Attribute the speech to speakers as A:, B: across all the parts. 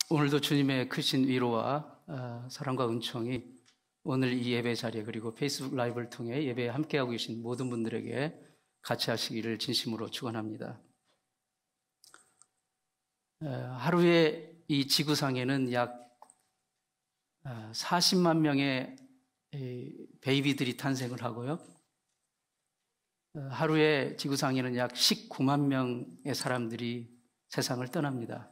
A: 오늘도 주님의 크신 위로와 사랑과 은총이 오늘 이 예배 자리에 그리고 페이스북 라이브를 통해 예배에 함께하고 계신 모든 분들에게 같이 하시기를 진심으로 축원합니다. 하루에 이 지구상에는 약 40만 명의 베이비들이 탄생을 하고요. 하루에 지구상에는 약 19만 명의 사람들이 세상을 떠납니다.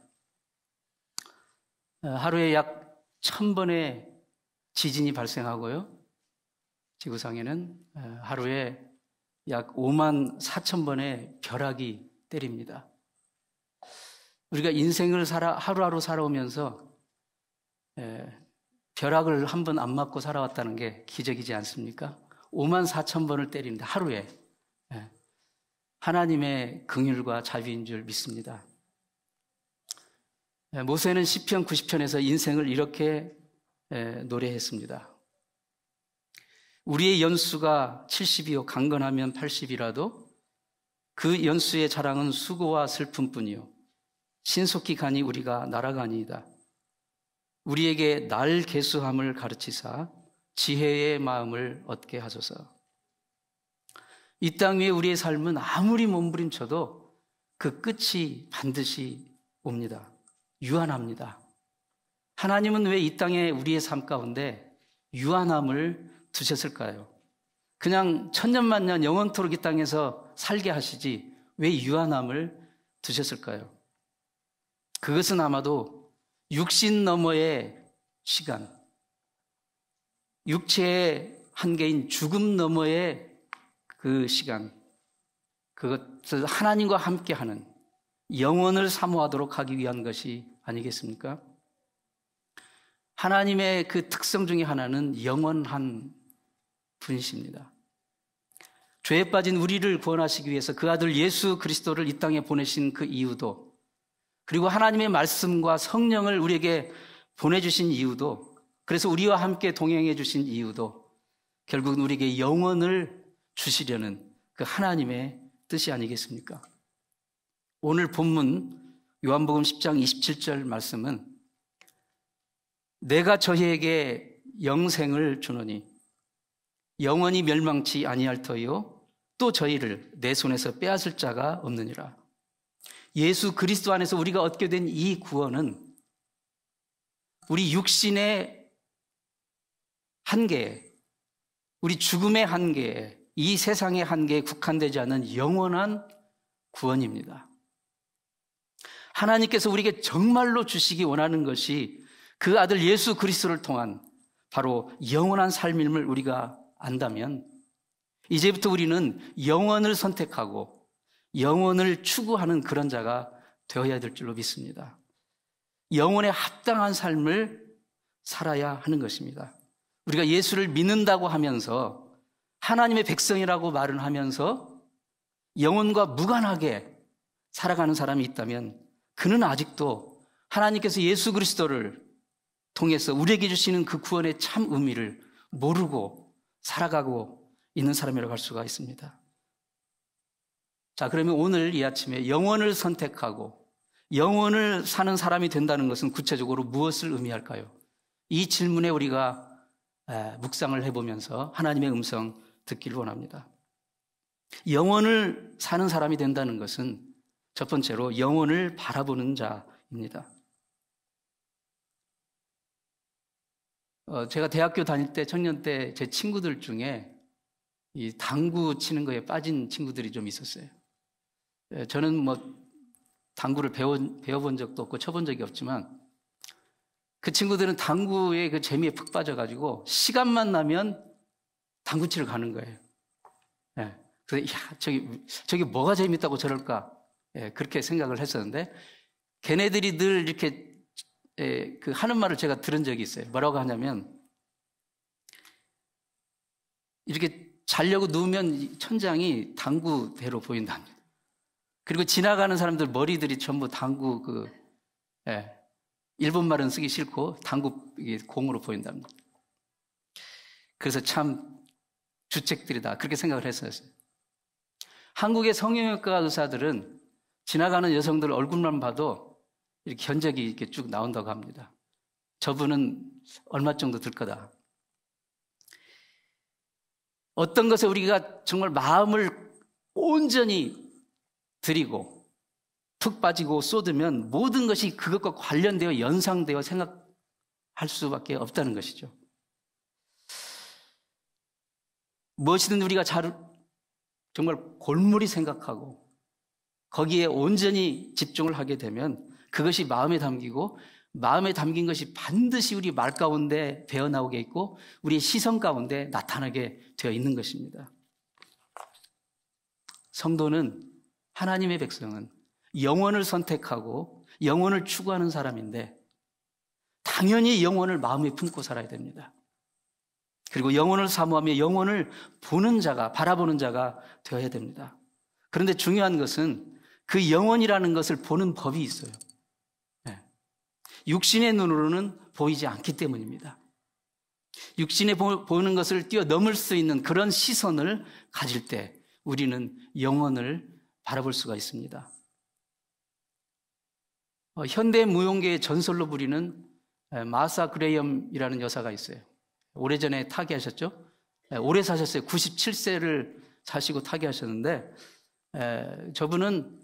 A: 하루에 약 1000번의 지진이 발생하고요. 지구상에는 하루에 약 5만 4천 번의 벼락이 때립니다. 우리가 인생을 하루하루 살아오면서 벼락을 한 번 안 맞고 살아왔다는 게 기적이지 않습니까? 5만 4천 번을 때리는데 하루에. 하나님의 긍휼과 자비인 줄 믿습니다. 모세는 시편 90편에서 인생을 이렇게 노래했습니다. 우리의 연수가 70이요 강건하면 80이라도 그 연수의 자랑은 수고와 슬픔뿐이요 신속히 가니 우리가 날아가니이다. 우리에게 날 계수함을 가르치사 지혜의 마음을 얻게 하소서. 이 땅 위에 우리의 삶은 아무리 몸부림쳐도 그 끝이 반드시 옵니다. 유한합니다. 하나님은 왜 이 땅에 우리의 삶 가운데 유한함을 두셨을까요? 그냥 천년만년 영원토록 이 땅에서 살게 하시지 왜 유한함을 두셨을까요? 그것은 아마도 육신 너머의 시간, 육체의 한계인 죽음 너머의 그 시간, 그것을 하나님과 함께하는 영원을 사모하도록 하기 위한 것이 아니겠습니까? 하나님의 그 특성 중에 하나는 영원한 분이십니다. 죄에 빠진 우리를 구원하시기 위해서 그 아들 예수 그리스도를 이 땅에 보내신 그 이유도, 그리고 하나님의 말씀과 성령을 우리에게 보내주신 이유도, 그래서 우리와 함께 동행해 주신 이유도 결국은 우리에게 영원을 주시려는 그 하나님의 뜻이 아니겠습니까? 오늘 본문 요한복음 10장 27절 말씀은 내가 저희에게 영생을 주노니 영원히 멸망치 아니할 터이요 또 저희를 내 손에서 빼앗을 자가 없느니라. 예수 그리스도 안에서 우리가 얻게 된 이 구원은 우리 육신의 한계에, 우리 죽음의 한계에, 이 세상의 한계에 국한되지 않은 영원한 구원입니다. 하나님께서 우리에게 정말로 주시기 원하는 것이 그 아들 예수 그리스도를 통한 바로 영원한 삶임을 우리가 안다면 이제부터 우리는 영원을 선택하고 영원을 추구하는 그런 자가 되어야 될 줄로 믿습니다. 영원에 합당한 삶을 살아야 하는 것입니다. 우리가 예수를 믿는다고 하면서 하나님의 백성이라고 말을 하면서 영혼과 무관하게 살아가는 사람이 있다면 그는 아직도 하나님께서 예수 그리스도를 통해서 우리에게 주시는 그 구원의 참 의미를 모르고 살아가고 있는 사람이라고 할 수가 있습니다. 자, 그러면 오늘 이 아침에 영원을 선택하고 영원을 사는 사람이 된다는 것은 구체적으로 무엇을 의미할까요? 이 질문에 우리가 묵상을 해보면서 하나님의 음성 듣기를 원합니다. 영원을 사는 사람이 된다는 것은 첫 번째로 영원을 바라보는 자입니다. 제가 대학교 다닐 때 청년 때 제 친구들 중에 이 당구 치는 거에 빠진 친구들이 좀 있었어요. 저는 뭐 당구를 배워본 적도 없고 쳐본 적이 없지만 그 친구들은 당구의 그 재미에 푹 빠져가지고 시간만 나면 당구 치러 가는 거예요. 그래서 저기 뭐가 재밌다고 저럴까? 그렇게 생각을 했었는데 걔네들이 늘 이렇게 그 하는 말을 제가 들은 적이 있어요. 뭐라고 하냐면 이렇게 자려고 누우면 천장이 당구대로 보인답니다. 그리고 지나가는 사람들 머리들이 전부 당구 일본 말은 쓰기 싫고 당구 공으로 보인답니다. 그래서 참 주책들이다 그렇게 생각을 했었어요. 한국의 성형외과 의사들은 지나가는 여성들 얼굴만 봐도 이렇게 견적이 이렇게 쭉 나온다고 합니다. 저분은 얼마 정도 들 거다. 어떤 것에 우리가 정말 마음을 온전히 드리고 푹 빠지고 쏟으면 모든 것이 그것과 관련되어 연상되어 생각할 수밖에 없다는 것이죠. 무엇이든 우리가 정말 골몰이 생각하고 거기에 온전히 집중을 하게 되면 그것이 마음에 담기고 마음에 담긴 것이 반드시 우리 말 가운데 배어나오게 있고 우리의 시선 가운데 나타나게 되어 있는 것입니다. 성도는, 하나님의 백성은 영원을 선택하고 영원을 추구하는 사람인데 당연히 영원을 마음에 품고 살아야 됩니다. 그리고 영원을 사모하며 영원을 보는 자가, 바라보는 자가 되어야 됩니다. 그런데 중요한 것은 그 영원이라는 것을 보는 법이 있어요. 육신의 눈으로는 보이지 않기 때문입니다. 육신에 보이는 것을 뛰어넘을 수 있는 그런 시선을 가질 때 우리는 영혼을 바라볼 수가 있습니다. 현대 무용계의 전설로 부리는 마사 그레이엄이라는 여사가 있어요. 오래전에 타계하셨죠? 오래 사셨어요. 97세를 사시고 타계하셨는데 저분은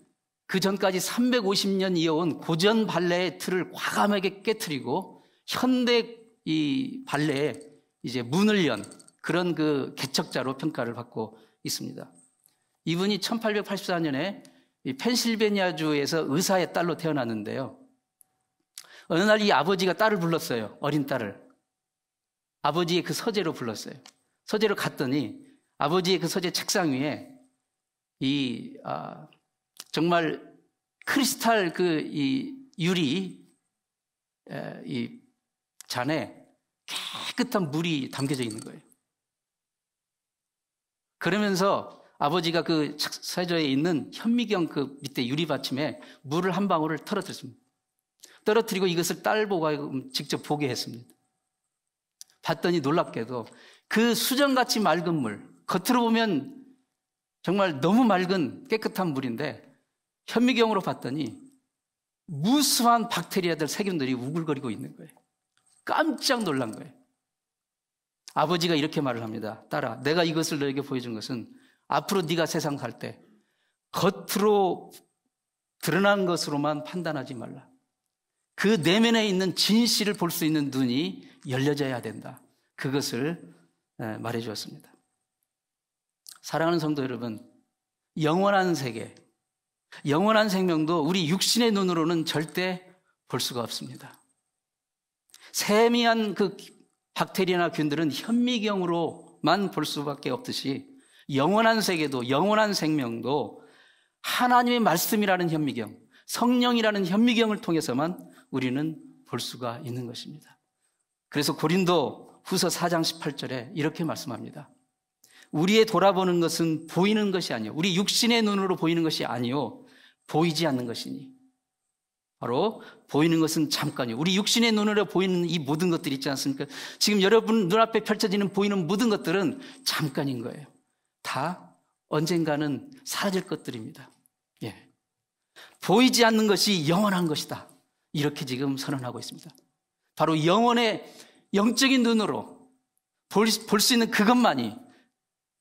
A: 그 전까지 350년 이어온 고전 발레의 틀을 과감하게 깨트리고 현대 이 발레에 이제 문을 연 그런 그 개척자로 평가를 받고 있습니다. 이분이 1884년에 펜실베니아주에서 의사의 딸로 태어났는데요. 어느 날 이 아버지가 딸을 불렀어요. 어린 딸을. 아버지의 그 서재로 불렀어요. 서재로 갔더니 아버지의 그 서재 책상 위에 정말 크리스탈 유리 이 잔에 깨끗한 물이 담겨져 있는 거예요. 그러면서 아버지가 그 서재에 있는 현미경 그 밑에 유리 받침에 물을 한 방울을 떨어뜨렸습니다. 떨어뜨리고 이것을 딸 보고 직접 보게 했습니다. 봤더니 놀랍게도 그 수정같이 맑은 물, 겉으로 보면 정말 너무 맑은 깨끗한 물인데 현미경으로 봤더니 무수한 박테리아들, 세균들이 우글거리고 있는 거예요. 깜짝 놀란 거예요. 아버지가 이렇게 말을 합니다. 딸아, 내가 이것을 너에게 보여준 것은 앞으로 네가 세상 살 때 겉으로 드러난 것으로만 판단하지 말라. 그 내면에 있는 진실을 볼 수 있는 눈이 열려져야 된다. 그것을 말해 주었습니다. 사랑하는 성도 여러분, 영원한 세계, 영원한 생명도 우리 육신의 눈으로는 절대 볼 수가 없습니다. 세미한 그 박테리아나 균들은 현미경으로만 볼 수밖에 없듯이 영원한 세계도, 영원한 생명도 하나님의 말씀이라는 현미경, 성령이라는 현미경을 통해서만 우리는 볼 수가 있는 것입니다. 그래서 고린도 후서 4장 18절에 이렇게 말씀합니다. 우리의 돌아보는 것은 보이는 것이 아니요, 우리 육신의 눈으로 보이는 것이 아니요, 보이지 않는 것이니. 바로 보이는 것은 잠깐이요. 우리 육신의 눈으로 보이는 이 모든 것들이 있지 않습니까? 지금 여러분 눈앞에 펼쳐지는 보이는 모든 것들은 잠깐인 거예요. 다 언젠가는 사라질 것들입니다. 예. 보이지 않는 것이 영원한 것이다. 이렇게 지금 선언하고 있습니다. 바로 영혼의 영적인 눈으로 볼 수 있는 그것만이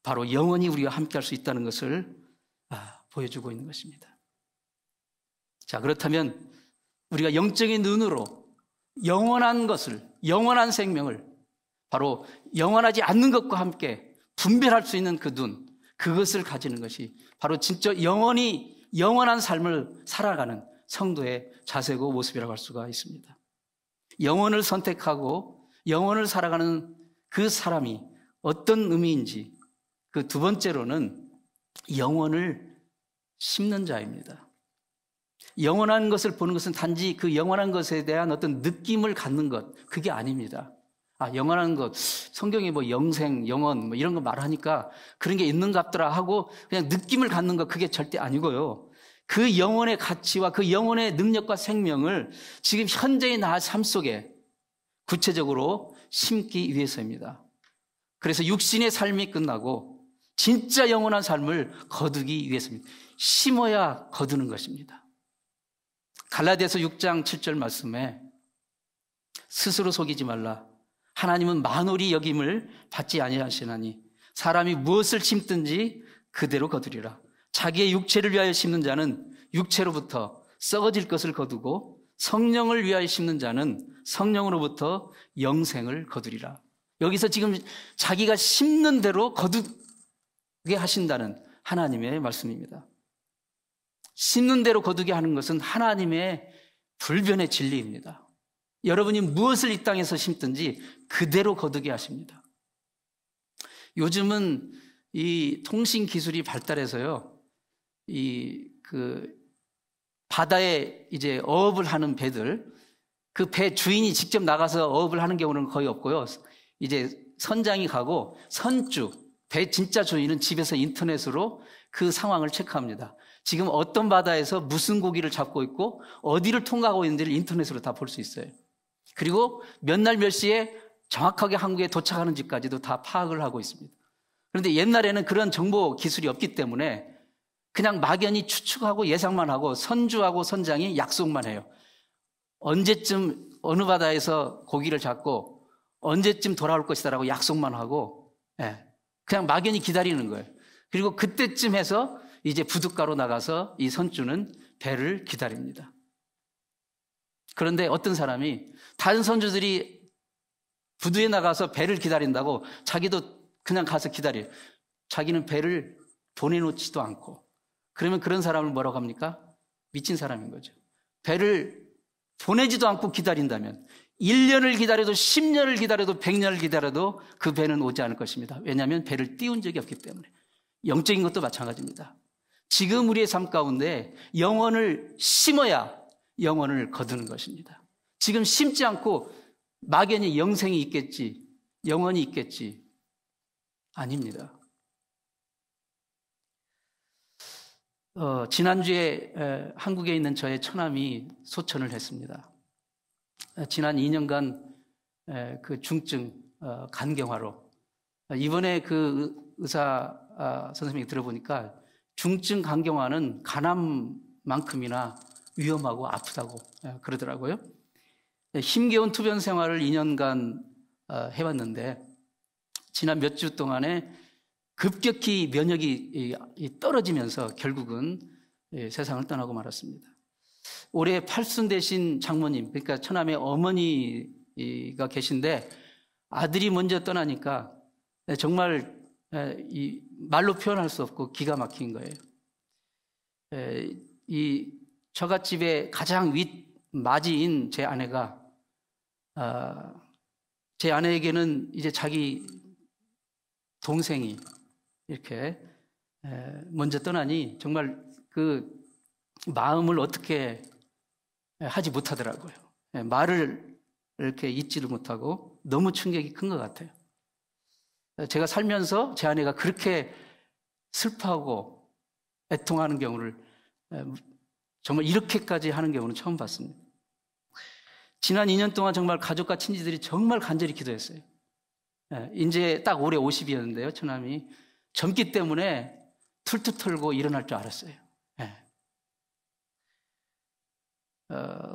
A: 바로 영원히 우리가 함께 할 수 있다는 것을 보여주고 있는 것입니다. 자, 그렇다면 우리가 영적인 눈으로 영원한 것을, 영원한 생명을 바로 영원하지 않는 것과 함께 분별할 수 있는 그 눈, 그것을 가지는 것이 바로 진짜 영원한 삶을 살아가는 성도의 자세고 모습이라고 할 수가 있습니다. 영원을 선택하고 영원을 살아가는 그 사람이 어떤 의미인지, 그 두 번째로는 영원을 심는 자입니다. 영원한 것을 보는 것은 단지 그 영원한 것에 대한 어떤 느낌을 갖는 것, 그게 아닙니다. 영원한 것, 성경이 뭐 영생, 영원 뭐 이런 거 말하니까 그런 게 있는갑더라 하고 그냥 느낌을 갖는 것, 그게 절대 아니고요. 그 영혼의 가치와 그 영혼의 능력과 생명을 지금 현재의 나 삶 속에 구체적으로 심기 위해서입니다. 그래서 육신의 삶이 끝나고 진짜 영원한 삶을 거두기 위해서입니다. 심어야 거두는 것입니다. 갈라디아서 6장 7절 말씀에 스스로 속이지 말라. 하나님은 만홀히 여김을 받지 아니하시나니 사람이 무엇을 심든지 그대로 거두리라. 자기의 육체를 위하여 심는 자는 육체로부터 썩어질 것을 거두고 성령을 위하여 심는 자는 성령으로부터 영생을 거두리라. 여기서 지금 자기가 심는 대로 거두게 하신다는 하나님의 말씀입니다. 심는 대로 거두게 하는 것은 하나님의 불변의 진리입니다. 여러분이 무엇을 이 땅에서 심든지 그대로 거두게 하십니다. 요즘은 이 통신 기술이 발달해서요, 바다에 이제 어업을 하는 배들, 그 배 주인이 직접 나가서 어업을 하는 경우는 거의 없고요. 이제 선장이 가고 선주, 배 진짜 주인은 집에서 인터넷으로 그 상황을 체크합니다. 지금 어떤 바다에서 무슨 고기를 잡고 있고 어디를 통과하고 있는지를 인터넷으로 다 볼 수 있어요. 그리고 몇 날 몇 시에 정확하게 한국에 도착하는지까지도 다 파악을 하고 있습니다. 그런데 옛날에는 그런 정보 기술이 없기 때문에 그냥 막연히 추측하고 예상만 하고 선주하고 선장이 약속만 해요. 언제쯤 어느 바다에서 고기를 잡고 언제쯤 돌아올 것이다라고 약속만 하고, 그냥 막연히 기다리는 거예요. 그리고 그때쯤 해서 이제 부둣가로 나가서 이 선주는 배를 기다립니다. 그런데 어떤 사람이 다른 선주들이 부두에 나가서 배를 기다린다고 자기도 그냥 가서 기다려요. 자기는 배를 보내놓지도 않고. 그러면 그런 사람을 뭐라고 합니까? 미친 사람인 거죠. 배를 보내지도 않고 기다린다면 1년을 기다려도 10년을 기다려도 100년을 기다려도 그 배는 오지 않을 것입니다. 왜냐하면 배를 띄운 적이 없기 때문에. 영적인 것도 마찬가지입니다. 지금 우리의 삶 가운데 영혼을 심어야 영혼을 거두는 것입니다. 지금 심지 않고 막연히 영생이 있겠지, 영혼이 있겠지, 아닙니다. 지난주에 한국에 있는 저의 처남이 소천을 했습니다. 지난 2년간 그 중증 간경화로, 이번에 그 의사 선생님이 들어보니까 중증 간경화는 간암만큼이나 위험하고 아프다고 그러더라고요. 힘겨운 투병 생활을 2년간 해왔는데 지난 몇 주 동안에 급격히 면역이 떨어지면서 결국은 세상을 떠나고 말았습니다. 올해 팔순 되신 장모님, 그러니까 처남의 어머니가 계신데 아들이 먼저 떠나니까 정말 말로 표현할 수 없고 기가 막힌 거예요. 이 처갓집의 가장 윗맞이인 제 아내가 제 아내에게는 이제 자기 동생이 이렇게 먼저 떠나니 정말 그 마음을 어떻게 하지 못하더라고요. 말을 이렇게 잊지를 못하고 너무 충격이 큰 것 같아요. 제가 살면서 제 아내가 그렇게 슬퍼하고 애통하는 경우를 정말 이렇게까지 하는 경우는 처음 봤습니다. 지난 2년 동안 정말 가족과 친지들이 정말 간절히 기도했어요. 이제 딱 올해 50이었는데요, 처남이. 젊기 때문에 툴툴 털고 일어날 줄 알았어요.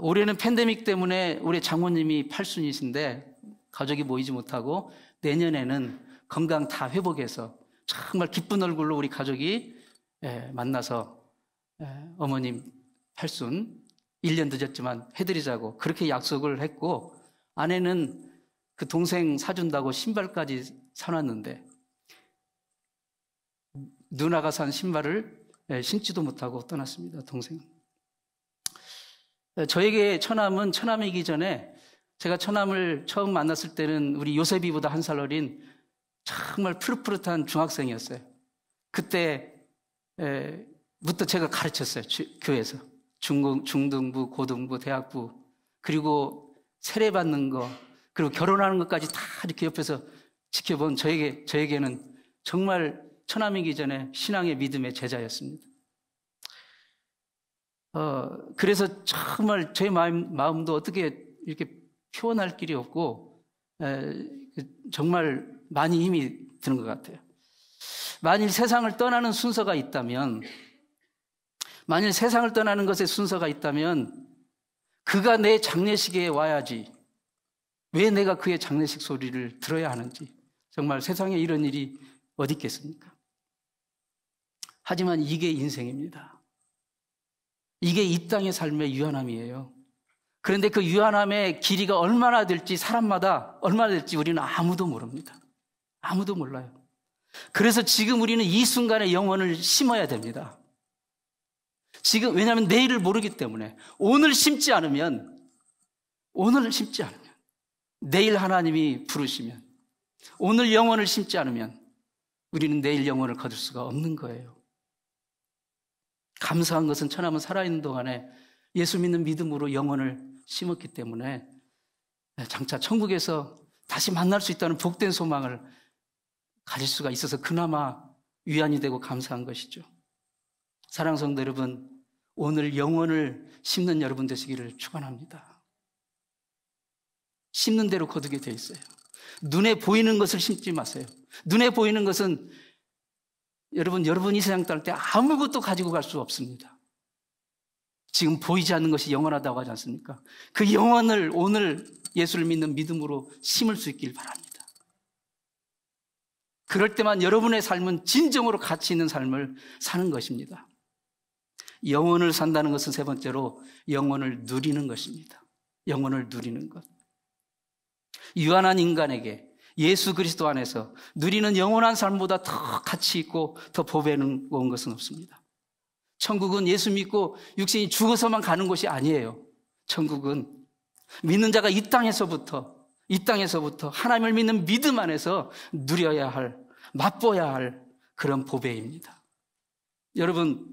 A: 올해는 팬데믹 때문에 우리 장모님이 팔순이신데 가족이 모이지 못하고 내년에는 건강 다 회복해서 정말 기쁜 얼굴로 우리 가족이 만나서 어머님 팔순 1년 늦었지만 해드리자고 그렇게 약속을 했고, 아내는 그 동생 사준다고 신발까지 사놨는데 누나가 산 신발을 신지도 못하고 떠났습니다. 동생. 저에게 처남은 처남이기 전에, 제가 처남을 처음 만났을 때는 우리 요셉이보다 한 살 어린 정말 푸릇푸릇한 중학생이었어요. 그때부터 제가 가르쳤어요. 교회에서. 중등부, 고등부, 대학부, 그리고 세례받는 거, 그리고 결혼하는 것까지 다 이렇게 옆에서 지켜본 저에게는 정말 처남이기 전에 신앙의 믿음의 제자였습니다. 그래서 정말 제 마음도 어떻게 이렇게 표현할 길이 없고, 정말 많이 힘이 드는 것 같아요. 만일 세상을 떠나는 순서가 있다면, 만일 세상을 떠나는 것에 순서가 있다면 그가 내 장례식에 와야지 왜 내가 그의 장례식 소리를 들어야 하는지, 정말 세상에 이런 일이 어디 있겠습니까? 하지만 이게 인생입니다. 이게 이 땅의 삶의 유한함이에요. 그런데 그 유한함의 길이가 얼마나 될지, 사람마다 얼마나 될지 우리는 아무도 모릅니다. 아무도 몰라요. 그래서 지금 우리는 이 순간에 영혼을 심어야 됩니다. 지금, 왜냐하면 내일을 모르기 때문에 오늘 심지 않으면 내일 하나님이 부르시면, 오늘 영혼을 심지 않으면 우리는 내일 영혼을 거둘 수가 없는 거예요. 감사한 것은 처남은 살아있는 동안에 예수 믿는 믿음으로 영혼을 심었기 때문에 장차 천국에서 다시 만날 수 있다는 복된 소망을 가질 수가 있어서 그나마 위안이 되고 감사한 것이죠. 사랑하는 성도 여러분, 오늘 영혼을 심는 여러분 되시기를 축원합니다. 심는 대로 거두게 돼 있어요. 눈에 보이는 것을 심지 마세요. 눈에 보이는 것은 여러분 이 세상 떠날 때 아무것도 가지고 갈 수 없습니다. 지금 보이지 않는 것이 영원하다고 하지 않습니까? 그 영혼을 오늘 예수를 믿는 믿음으로 심을 수 있길 바랍니다. 그럴 때만 여러분의 삶은 진정으로 가치 있는 삶을 사는 것입니다. 영혼을 산다는 것은 세 번째로 영혼을 누리는 것입니다. 영혼을 누리는 것. 유한한 인간에게 예수 그리스도 안에서 누리는 영원한 삶보다 더 가치 있고 더 보배는 온 것은 없습니다. 천국은 예수 믿고 육신이 죽어서만 가는 곳이 아니에요. 천국은 믿는 자가 이 땅에서부터 하나님을 믿는 믿음 안에서 누려야 할, 맛보아야 할 그런 보배입니다. 여러분,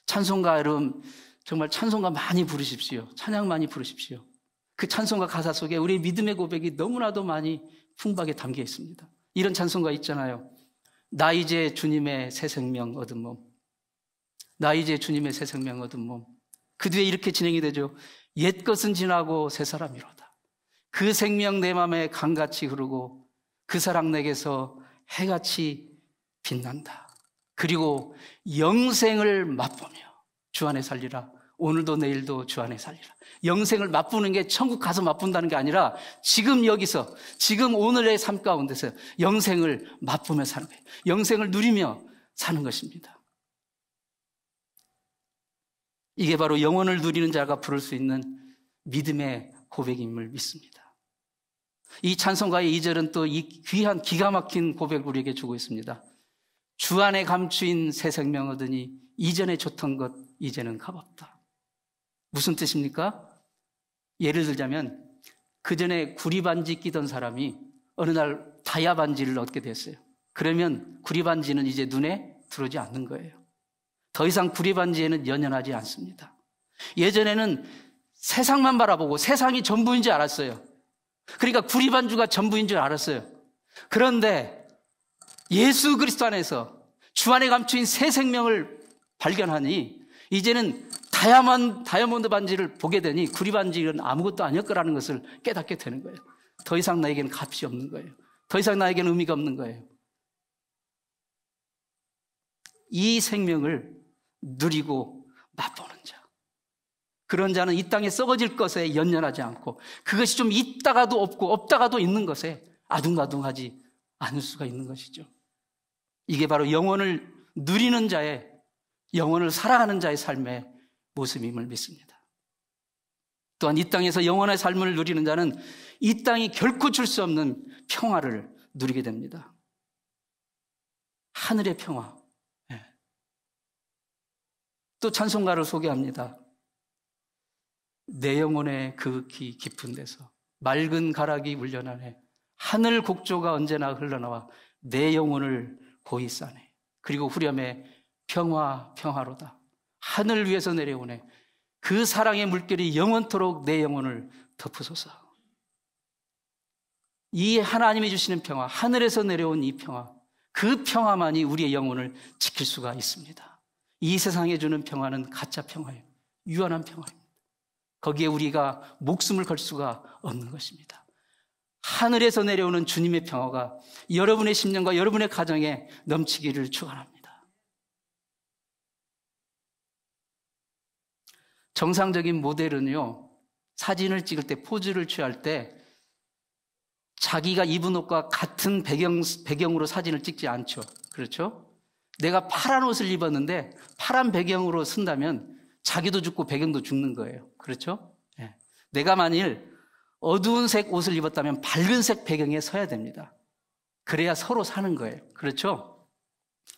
A: 찬송가, 여러분 정말 찬송가 많이 부르십시오. 찬양 많이 부르십시오. 그 찬송가 가사 속에 우리의 믿음의 고백이 너무나도 많이 풍부하게 담겨 있습니다. 이런 찬송가 있잖아요. 나 이제 주님의 새 생명 얻은 몸. 나 이제 주님의 새 생명 얻은 몸. 그 뒤에 이렇게 진행이 되죠. 옛 것은 지나고 새 사람이로다. 그 생명 내 맘에 강같이 흐르고 그 사랑 내게서 해같이 빛난다. 그리고 영생을 맛보며 주 안에 살리라. 오늘도 내일도 주 안에 살리라. 영생을 맛보는 게 천국 가서 맛본다는 게 아니라 지금 여기서, 지금 오늘의 삶 가운데서 영생을 맛보며 사는 거예요. 영생을 누리며 사는 것입니다. 이게 바로 영혼을 누리는 자가 부를 수 있는 믿음의 고백임을 믿습니다. 이 찬송가의 2절은 또 이 귀한 기가 막힌 고백을 우리에게 주고 있습니다. 주 안에 감추인 새 생명 얻으니 이전에 좋던 것 이제는 값없다. 무슨 뜻입니까? 예를 들자면 그 전에 구리 반지 끼던 사람이 어느 날 다이아 반지를 얻게 됐어요. 그러면 구리 반지는 이제 눈에 들어오지 않는 거예요. 더 이상 구리 반지에는 연연하지 않습니다. 예전에는 세상만 바라보고 세상이 전부인 줄 알았어요. 그러니까 구리 반주가 전부인 줄 알았어요. 그런데 예수 그리스도 안에서 주 안에 감추인 새 생명을 발견하니 이제는 다이아몬드 반지를 보게 되니 구리 반지는 아무것도 아니었거라는 것을 깨닫게 되는 거예요. 더 이상 나에게는 값이 없는 거예요. 더 이상 나에게는 의미가 없는 거예요. 이 생명을 누리고 맛보는 자, 그런 자는 이 땅에 썩어질 것에 연연하지 않고 그것이 좀 있다가도 없고 없다가도 있는 것에 아둥바둥하지 않을 수가 있는 것이죠. 이게 바로 영혼을 누리는 자의, 영혼을 살아가는 자의 삶의 모습임을 믿습니다. 또한 이 땅에서 영원의 삶을 누리는 자는 이 땅이 결코 줄 수 없는 평화를 누리게 됩니다. 하늘의 평화. 또 찬송가를 소개합니다. 내 영혼의 극히 깊은 데서 맑은 가락이 울려나네. 하늘 곡조가 언제나 흘러나와 내 영혼을 고이 싸네. 그리고 후렴에 평화로다. 하늘 위에서 내려오네. 그 사랑의 물결이 영원토록 내 영혼을 덮으소서. 이 하나님이 주시는 평화, 하늘에서 내려온 이 평화, 그 평화만이 우리의 영혼을 지킬 수가 있습니다. 이 세상에 주는 평화는 가짜 평화예요. 유한한 평화입니다. 거기에 우리가 목숨을 걸 수가 없는 것입니다. 하늘에서 내려오는 주님의 평화가 여러분의 심령과 여러분의 가정에 넘치기를 축원합니다. 정상적인 모델은요, 사진을 찍을 때, 포즈를 취할 때 자기가 입은 옷과 같은 배경으로 사진을 찍지 않죠. 그렇죠? 내가 파란 옷을 입었는데 파란 배경으로 쓴다면 자기도 죽고 배경도 죽는 거예요. 그렇죠? 네. 내가 만일 어두운 색 옷을 입었다면 밝은 색 배경에 서야 됩니다. 그래야 서로 사는 거예요. 그렇죠?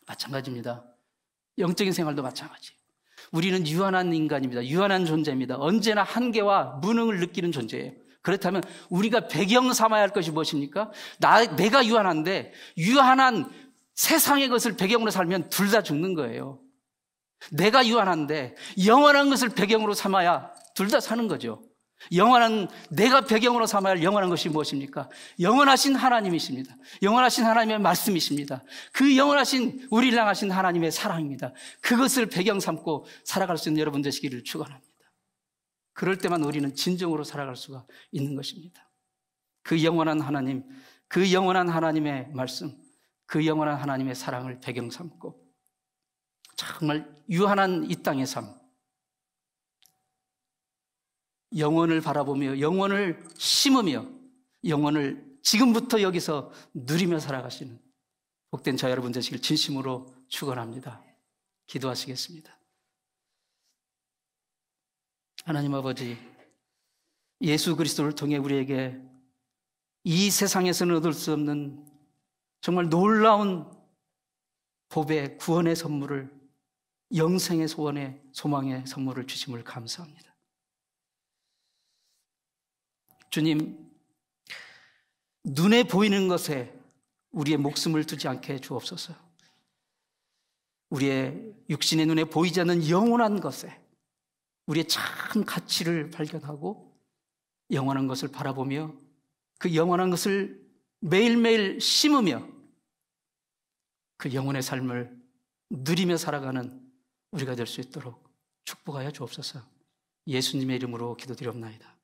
A: 마찬가지입니다. 영적인 생활도 마찬가지. 우리는 유한한 인간입니다. 유한한 존재입니다. 언제나 한계와 무능을 느끼는 존재예요. 그렇다면 우리가 배경 삼아야 할 것이 무엇입니까? 내가 유한한데 유한한 세상의 것을 배경으로 살면 둘 다 죽는 거예요. 내가 유한한데 영원한 것을 배경으로 삼아야 둘 다 사는 거죠. 내가 배경으로 삼아야 할 영원한 것이 무엇입니까? 영원하신 하나님이십니다. 영원하신 하나님의 말씀이십니다. 그 영원하신 우리를 향하신 하나님의 사랑입니다. 그것을 배경 삼고 살아갈 수 있는 여러분 되시기를 축원합니다. 그럴 때만 우리는 진정으로 살아갈 수가 있는 것입니다. 그 영원한 하나님, 그 영원한 하나님의 말씀, 그 영원한 하나님의 사랑을 배경 삼고 정말 유한한 이 땅의 삶, 영원을 바라보며 영원을 심으며 영원을 지금부터 여기서 누리며 살아가시는 복된 자 여러분 되시길 진심으로 축원합니다. 기도하시겠습니다. 하나님 아버지, 예수 그리스도를 통해 우리에게 이 세상에서는 얻을 수 없는 정말 놀라운 복의 구원의 선물을, 영생의 소원의 소망의 선물을 주심을 감사합니다. 주님, 눈에 보이는 것에 우리의 목숨을 두지 않게 해 주옵소서. 우리의 육신의 눈에 보이지 않는 영원한 것에 우리의 참 가치를 발견하고 영원한 것을 바라보며 그 영원한 것을 매일매일 심으며 그 영혼의 삶을 누리며 살아가는 우리가 될 수 있도록 축복하여 주옵소서. 예수님의 이름으로 기도드리옵나이다.